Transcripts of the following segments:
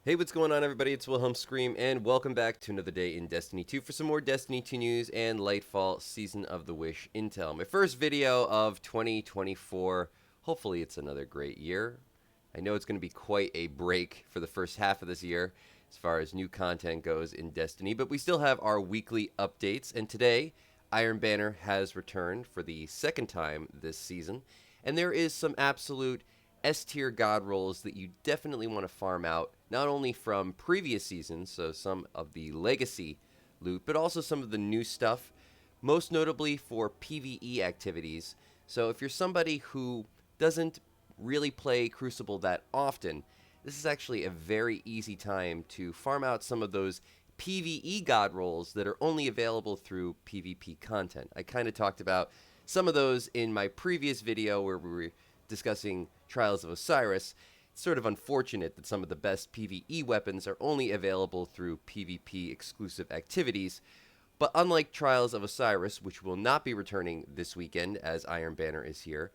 Hey, what's going on, everybody? It's Wilhelm Scream, and welcome back to another day in Destiny 2 for some more Destiny 2 news and Lightfall Season of the Wish intel. My first video of 2024. Hopefully, it's another great year. I know it's going to be quite a break for the first half of this year as far as new content goes in Destiny, but we still have our weekly updates, and today, Iron Banner has returned for the second time this season, and there is some absolute S-tier god rolls that you definitely want to farm out, not only from previous seasons, so some of the legacy loot, but also some of the new stuff, most notably for PvE activities. So if you're somebody who doesn't really play Crucible that often, this is actually a very easy time to farm out some of those PvE god rolls that are only available through PvP content. I kind of talked about some of those in my previous video where we were discussing Trials of Osiris. It's sort of unfortunate that some of the best PvE weapons are only available through PvP exclusive activities, but unlike Trials of Osiris, which will not be returning this weekend as Iron Banner is here,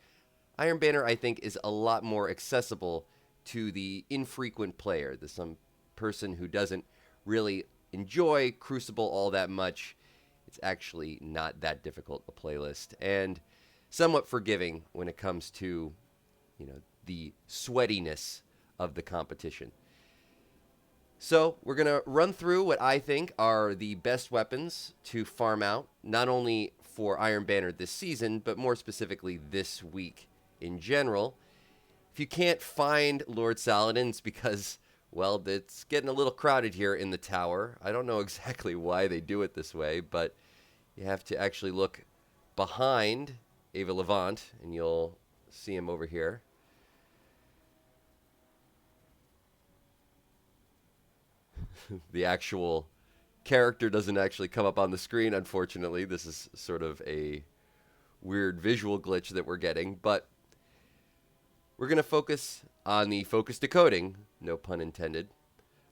Iron Banner, I think, is a lot more accessible to the infrequent player, some person who doesn't really enjoy Crucible all that much. It's actually not that difficult a playlist, and somewhat forgiving when it comes to the sweatiness of the competition. So we're going to run through what I think are the best weapons to farm out, not only for Iron Banner this season, but more specifically this week in general. If you can't find Lord Saladin, it's because, well, it's getting a little crowded here in the tower. I don't know exactly why they do it this way, but you have to actually look behind Ava Levant, and you'll see him over here. The actual character doesn't actually come up on the screen, unfortunately. This is sort of a weird visual glitch that we're getting, but we're going to focus on the focus decoding, no pun intended.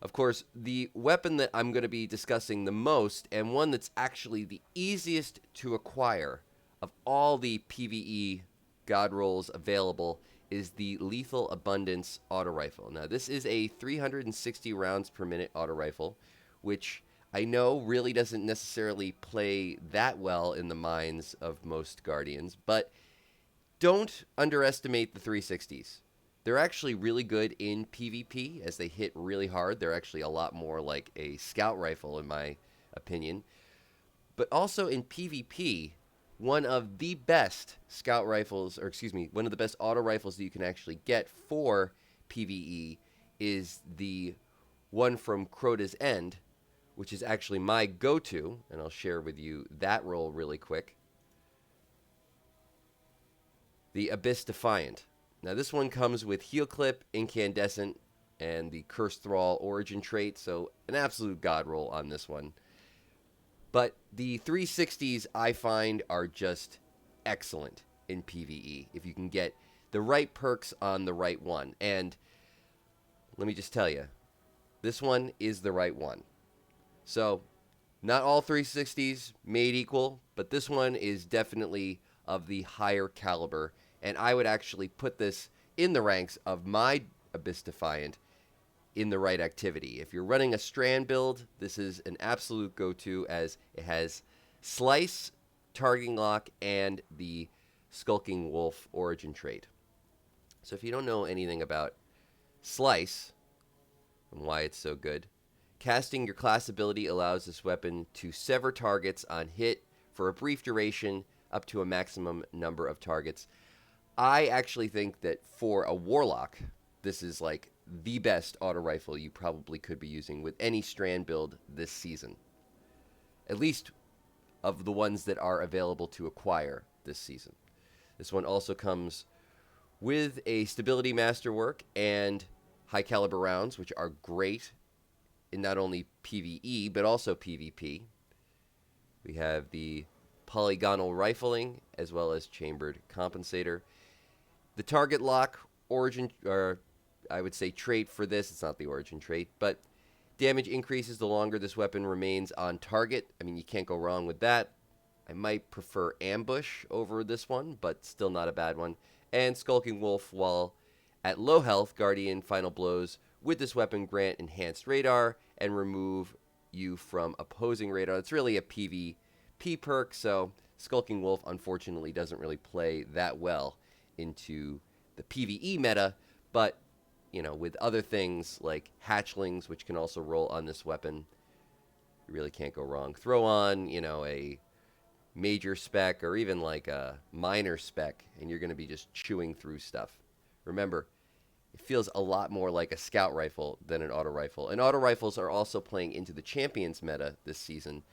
Of course, the weapon that I'm going to be discussing the most, and one that's actually the easiest to acquire of all the PvE god rolls available, is the Lethal Abundance auto rifle. Now, this is a 360 rounds per minute auto rifle, which I know really doesn't necessarily play that well in the minds of most Guardians, but don't underestimate the 360s. They're actually really good in PvP as they hit really hard. They're actually a lot more like a scout rifle, in my opinion. But also in PvP, one of the best scout rifles, or excuse me, one of the best auto rifles that you can actually get for PvE is the one from Crota's End, which is actually my go-to, and I'll share with you that roll really quick. The Abyss Defiant. Now this one comes with Heal Clip, Incandescent, and the Cursed Thrall origin trait, so an absolute god roll on this one. But the 360s, I find, are just excellent in PvE if you can get the right perks on the right one. And let me just tell you, this one is the right one. So, not all 360s made equal, but this one is definitely of the higher caliber. And I would actually put this in the ranks of my Abyss Defiant in the right activity. If you're running a Strand build, this is an absolute go-to as it has Slice, Targeting Lock, and the Skulking Wolf origin trait. So if you don't know anything about Slice and why it's so good, casting your class ability allows this weapon to sever targets on hit for a brief duration up to a maximum number of targets. I actually think that for a Warlock, this is like the best auto rifle you probably could be using with any Strand build this season. At least of the ones that are available to acquire this season. This one also comes with a Stability Masterwork and high caliber rounds, which are great in not only PvE, but also PvP. We have the Polygonal Rifling, as well as Chambered Compensator. The Target Lock origin, or I would say trait for this, it's not the origin trait, but damage increases the longer this weapon remains on target. I mean, you can't go wrong with that. I might prefer Ambush over this one, but still not a bad one. And Skulking Wolf, while at low health, Guardian Final Blows with this weapon, grant enhanced radar and remove you from opposing radar. It's really a PvP perk, so Skulking Wolf unfortunately doesn't really play that well into the PvE meta, but you know, with other things like hatchlings, which can also roll on this weapon, you really can't go wrong. Throw on, you know, a major spec or even like a minor spec, and you're going to be just chewing through stuff. Remember, it feels a lot more like a scout rifle than an auto rifle. And auto rifles are also playing into the champions meta this season.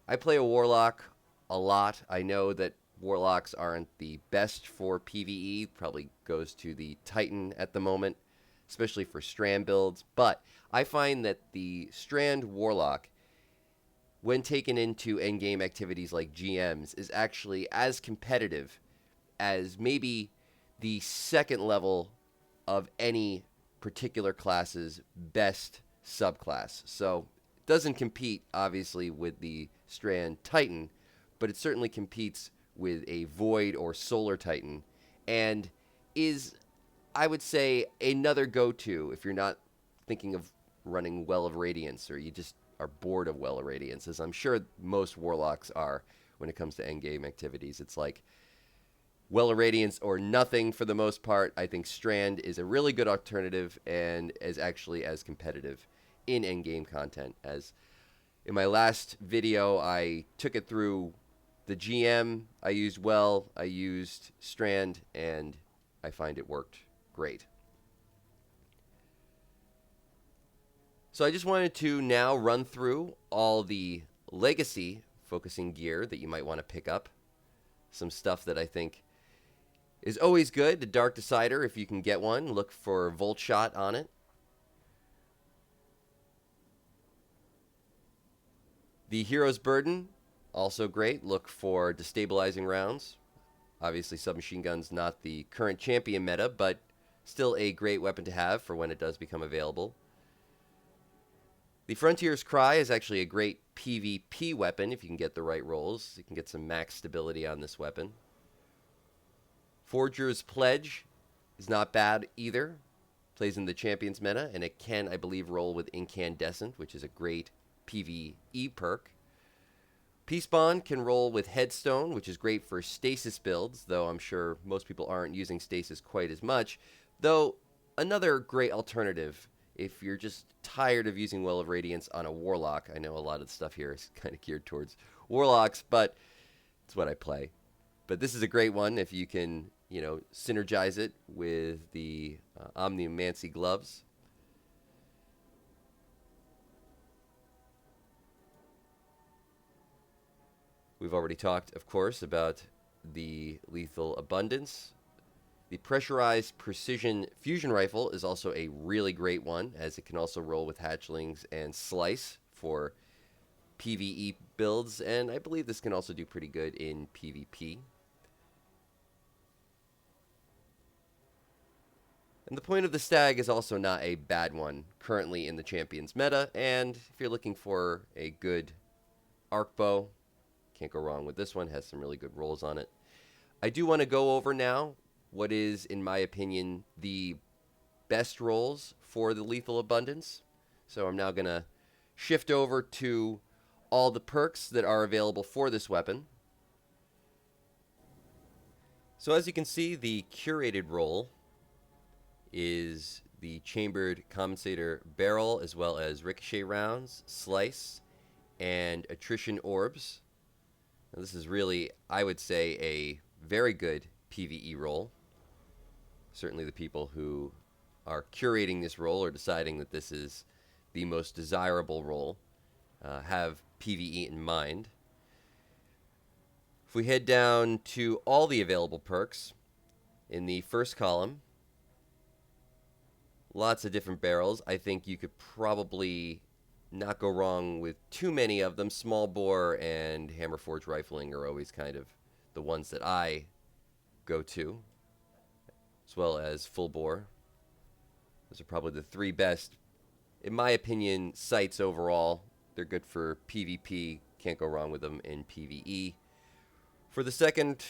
I play a warlock a lot. I know that warlocks aren't the best for PvE. Probably goes to the Titan at the moment, especially for strand builds. But I find that the strand warlock, when taken into endgame activities like GMs, is actually as competitive as maybe the second level of any particular class's best subclass. So it doesn't compete, obviously, with the Strand Titan, but it certainly competes with a Void or Solar Titan, and is, I would say, another go-to if you're not thinking of running Well of Radiance, or you just are bored of Well of Radiance, as I'm sure most Warlocks are when it comes to endgame activities. It's like Well of Radiance or nothing for the most part. I think Strand is a really good alternative and is actually as competitive in endgame content. As in my last video, I took it through the GM. I used Well, I used Strand, and I find it worked great. So I just wanted to now run through all the legacy focusing gear that you might want to pick up. Some stuff that I think is always good. The Dark Decider, if you can get one, look for Volt Shot on it. The Hero's Burden, also great. Look for destabilizing rounds. Obviously, submachine gun's not the current champion meta, but still a great weapon to have for when it does become available. The Frontier's Cry is actually a great PvP weapon if you can get the right rolls. You can get some max stability on this weapon. Forger's Pledge is not bad either. Plays in the Champions meta, and it can, I believe, roll with Incandescent, which is a great PvE perk. Peace Bond can roll with Headstone, which is great for stasis builds, though I'm sure most people aren't using stasis quite as much. Though, another great alternative if you're just tired of using Well of Radiance on a Warlock. I know a lot of the stuff here is kind of geared towards Warlocks, but it's what I play. But this is a great one if you can, you know, synergize it with the Omnimancy gloves. We've already talked, of course, about the Lethal Abundance. The Pressurized Precision Fusion Rifle is also a really great one, as it can also roll with Hatchlings and Slice for PvE builds, and I believe this can also do pretty good in PvP. And the Point of the Stag is also not a bad one currently in the Champions meta, and if you're looking for a good arc bow, can't go wrong with this one. Has some really good rolls on it. I do want to go over now what is, in my opinion, the best rolls for the Lethal Abundance. So I'm now going to shift over to all the perks that are available for this weapon. So as you can see, the curated roll is the Chambered Compensator Barrel, as well as Ricochet Rounds, Slice, and Attrition Orbs. Now, this is really, I would say, a very good PvE roll. Certainly the people who are curating this roll or deciding that this is the most desirable roll have PvE in mind. If we head down to all the available perks, in the first column, lots of different barrels. I think you could probably not go wrong with too many of them. Small bore and Hammerforge rifling are always kind of the ones that I go to, as well as full bore. Those are probably the three best, in my opinion, sights overall. They're good for PvP. Can't go wrong with them in PvE. For the second,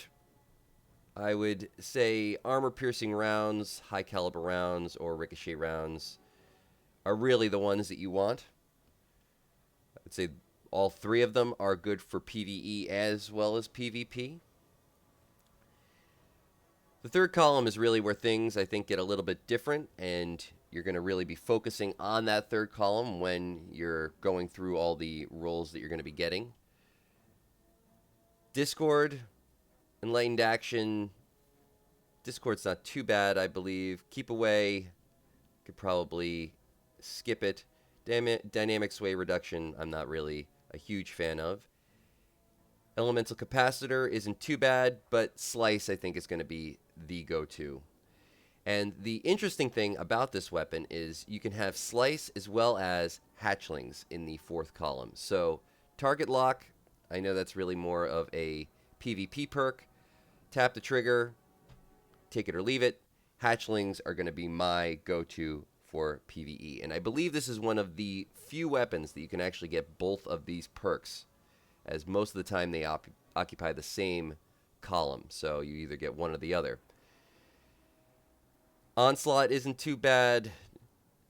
I would say armor-piercing rounds, high-caliber rounds, or ricochet rounds. are really the ones that you want. I would say all three of them are good for PvE as well as PvP. The third column is really where things, I think, get a little bit different, and you're going to really be focusing on that third column when you're going through all the roles that you're going to be getting. Discord, Enlightened Action. Discord's not too bad, I believe. Keep Away, could probably skip it. Dynamic Sway Reduction, I'm not really a huge fan of. Elemental Capacitor isn't too bad, but Slice, I think, is going to be the go-to. And the interesting thing about this weapon is you can have Slice as well as Hatchlings in the fourth column. So Target Lock, I know that's really more of a PvP perk. Tap the trigger, take it or leave it. Hatchlings are going to be my go-to for PvE. And I believe this is one of the few weapons that you can actually get both of these perks, as most of the time they occupy the same column. So you either get one or the other. Onslaught isn't too bad.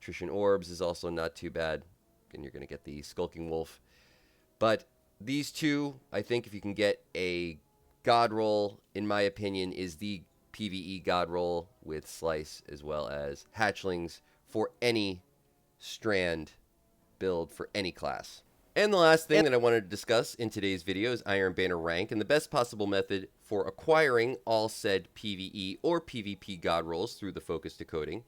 Attrition Orbs is also not too bad. And you're going to get the Skulking Wolf. But these two, I think if you can get a God roll, in my opinion, is the PvE God roll with Slice as well as Hatchlings for any strand build for any class. And the last thing that I wanted to discuss in today's video is Iron Banner rank and the best possible method for acquiring all said PvE or PvP God rolls through the focus decoding.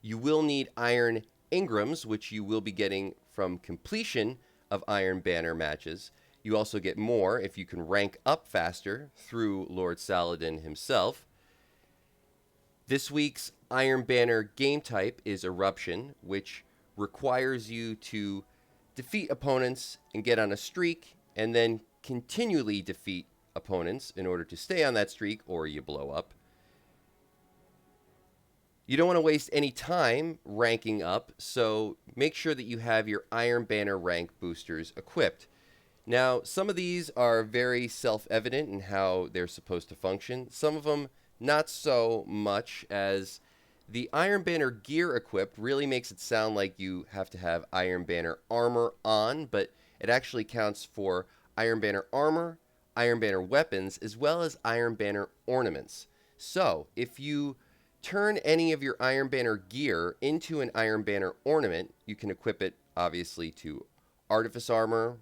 You will need Iron Engrams, which you will be getting from completion of Iron Banner matches. You also get more if you can rank up faster through Lord Saladin himself. This week's Iron Banner game type is Eruption, which requires you to defeat opponents and get on a streak, and then continually defeat opponents in order to stay on that streak, or you blow up. You don't want to waste any time ranking up, so make sure that you have your Iron Banner rank boosters equipped. Now, some of these are very self-evident in how they're supposed to function. Some of them not so much, as the Iron Banner gear equipped really makes it sound like you have to have Iron Banner armor on, but it actually counts for Iron Banner armor, Iron Banner weapons, as well as Iron Banner ornaments. So, if you turn any of your Iron Banner gear into an Iron Banner ornament, you can equip it, obviously, to Artifice armor.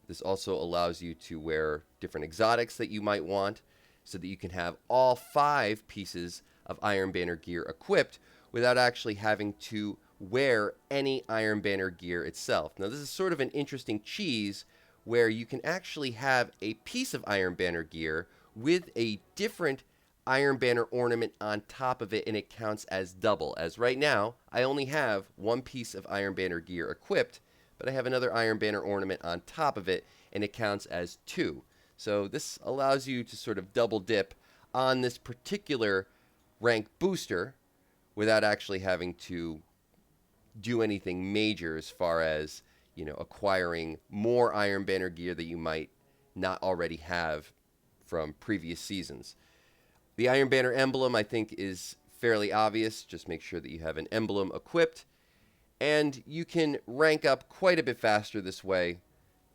This also allows you to wear different exotics that you might want, so that you can have all 5 pieces of Iron Banner gear equipped without actually having to wear any Iron Banner gear itself. Now, this is sort of an interesting cheese where you can actually have a piece of Iron Banner gear with a different Iron Banner ornament on top of it, and it counts as double. As right now, I only have 1 piece of Iron Banner gear equipped, but I have another Iron Banner ornament on top of it, and it counts as 2. So this allows you to sort of double dip on this particular rank booster without actually having to do anything major as far as, acquiring more Iron Banner gear that you might not already have from previous seasons. The Iron Banner emblem, I think, is fairly obvious. Just make sure that you have an emblem equipped, and you can rank up quite a bit faster this way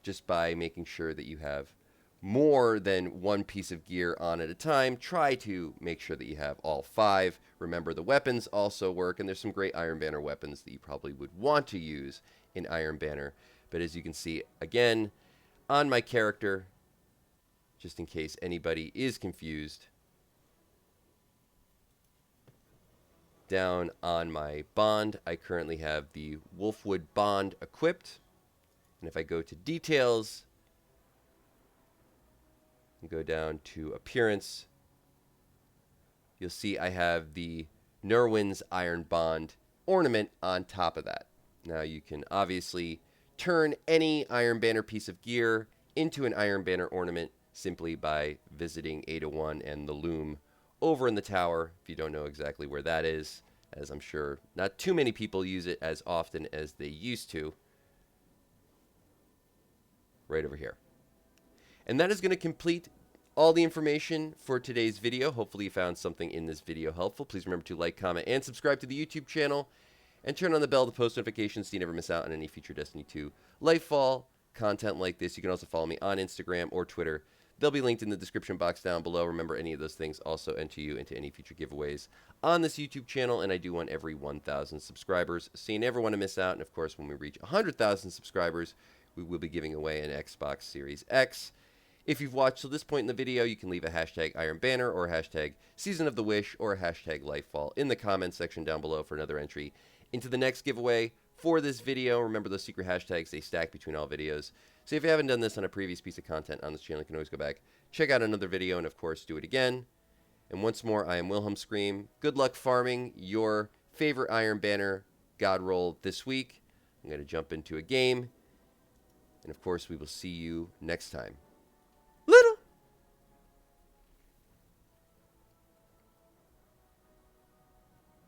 just by making sure that you have more than 1 piece of gear on at a time. Try to make sure that you have all 5. Remember, the weapons also work, and there's some great Iron Banner weapons that you probably would want to use in Iron Banner. But as you can see, again, on my character, just in case anybody is confused, down on my bond, I currently have the Wolfwood bond equipped. And if I go to details and go down to appearance, you'll see I have the Nerwin's Iron Bond ornament on top of that. Now you can obviously turn any Iron Banner piece of gear into an Iron Banner ornament simply by visiting Ada 1 and the loom over in the tower, if you don't know exactly where that is, as I'm sure not too many people use it as often as they used to. Right over here. And that is going to complete all the information for today's video. Hopefully you found something in this video helpful. Please remember to like, comment, and subscribe to the YouTube channel. and turn on the bell to post notifications so you never miss out on any future Destiny 2 Lightfall content like this. You can also follow me on Instagram or Twitter. They'll be linked in the description box down below. Remember, any of those things also enter you into any future giveaways on this YouTube channel, and I do want every 1,000 subscribers, so you never want to miss out. And of course, when we reach 100,000 subscribers, we will be giving away an Xbox Series X. If you've watched to this point in the video, you can leave a hashtag Iron Banner or a hashtag Season of the Wish or a hashtag Lightfall in the comments section down below for another entry into the next giveaway for this video. Remember, those secret hashtags, they stack between all videos. So if you haven't done this on a previous piece of content on this channel, you can always go back, check out another video, and of course, do it again. And once more, I am Wilhelm Scream. Good luck farming your favorite Iron Banner God roll this week. I'm going to jump into a game. And of course, we will see you next time.